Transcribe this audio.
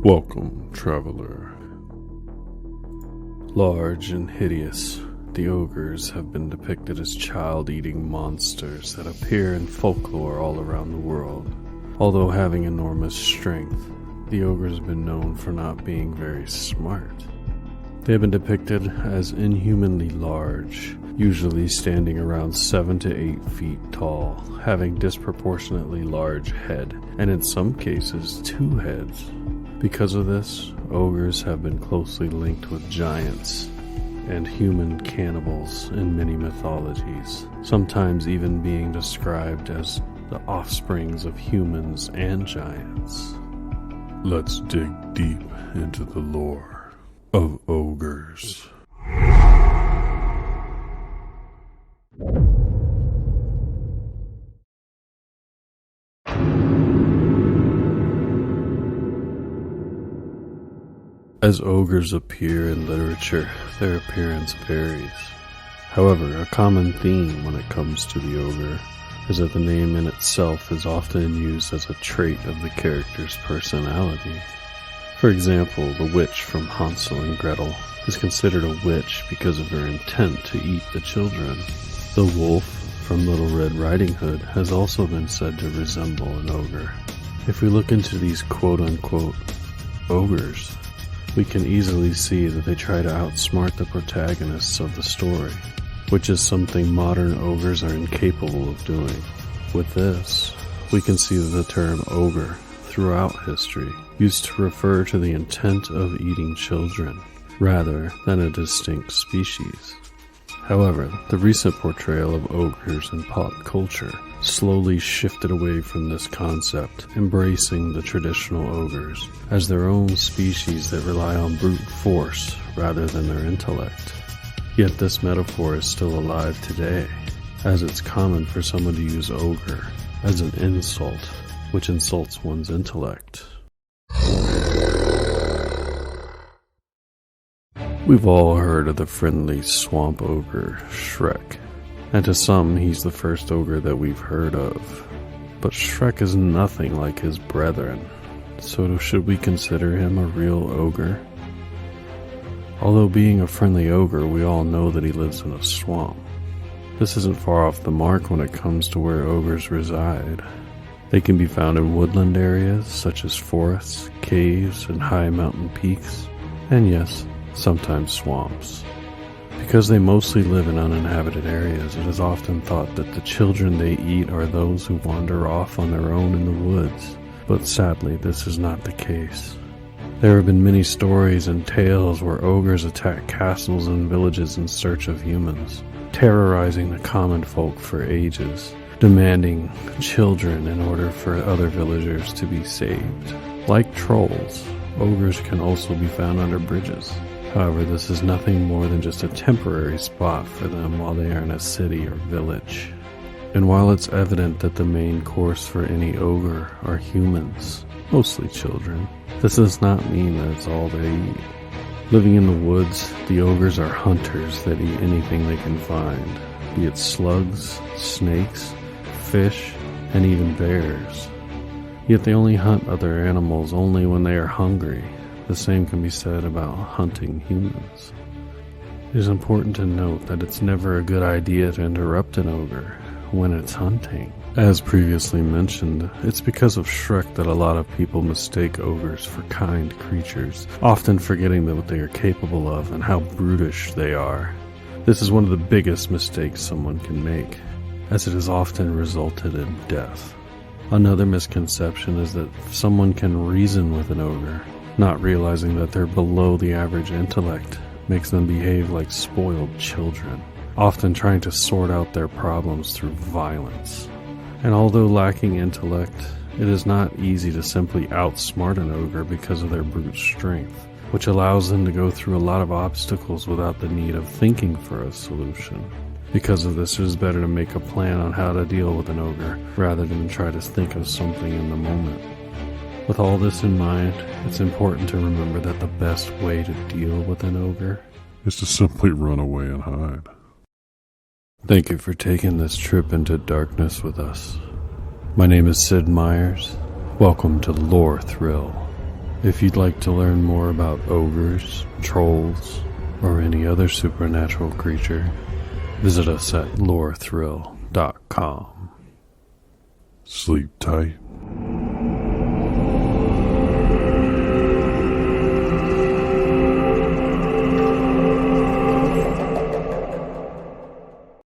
Welcome, traveler. Large and hideous, the ogres have been depicted as child-eating monsters that appear in folklore all around the world. Although having enormous strength, the ogres have been known for not being very smart. They have been depicted as inhumanly large, usually standing around 7 to 8 feet tall, having disproportionately large head, and in some cases 2 heads. Because of this, ogres have been closely linked with giants and human cannibals in many mythologies, sometimes even being described as the offsprings of humans and giants. Let's dig deep into the lore of ogres. As ogres appear in literature, their appearance varies. However, a common theme when it comes to the ogre is that the name in itself is often used as a trait of the character's personality. For example, the witch from Hansel and Gretel is considered a witch because of her intent to eat the children. The wolf from Little Red Riding Hood has also been said to resemble an ogre. If we look into these quote-unquote ogres, we can easily see that they try to outsmart the protagonists of the story, which is something modern ogres are incapable of doing. With this, we can see that the term ogre throughout history used to refer to the intent of eating children, rather than a distinct species. However, the recent portrayal of ogres in pop culture slowly shifted away from this concept, embracing the traditional ogres as their own species that rely on brute force rather than their intellect. Yet this metaphor is still alive today, as it's common for someone to use ogre as an insult, which insults one's intellect. We've all heard of the friendly swamp ogre, Shrek, and to some he's the first ogre that we've heard of. But Shrek is nothing like his brethren, so should we consider him a real ogre? Although being a friendly ogre, we all know that he lives in a swamp. This isn't far off the mark when it comes to where ogres reside. They can be found in woodland areas such as forests, caves, and high mountain peaks, and yes, sometimes swamps. Because they mostly live in uninhabited areas, it is often thought that the children they eat are those who wander off on their own in the woods, but sadly this is not the case. There have been many stories and tales where ogres attack castles and villages in search of humans, terrorizing the common folk for ages, demanding children in order for other villagers to be saved. Like trolls, ogres can also be found under bridges. However, this is nothing more than just a temporary spot for them while they are in a city or village. And while it's evident that the main course for any ogre are humans, mostly children, this does not mean that it's all they eat. Living in the woods, the ogres are hunters that eat anything they can find, be it slugs, snakes, fish, and even bears. Yet they only hunt other animals only when they are hungry. The same can be said about hunting humans. It is important to note that it's never a good idea to interrupt an ogre when it's hunting. As previously mentioned, it's because of Shrek that a lot of people mistake ogres for kind creatures, often forgetting what they are capable of and how brutish they are. This is one of the biggest mistakes someone can make, as it has often resulted in death. Another misconception is that someone can reason with an ogre, not realizing that they're below the average intellect makes them behave like spoiled children, often trying to sort out their problems through violence. And although lacking intellect, it is not easy to simply outsmart an ogre because of their brute strength, which allows them to go through a lot of obstacles without the need of thinking for a solution. Because of this, it is better to make a plan on how to deal with an ogre, rather than try to think of something in the moment. With all this in mind, it's important to remember that the best way to deal with an ogre is to simply run away and hide. Thank you for taking this trip into darkness with us. My name is Sid Myers. Welcome to Lore Thrill. If you'd like to learn more about ogres, trolls, or any other supernatural creature, visit us at lorethrill.com. Sleep tight.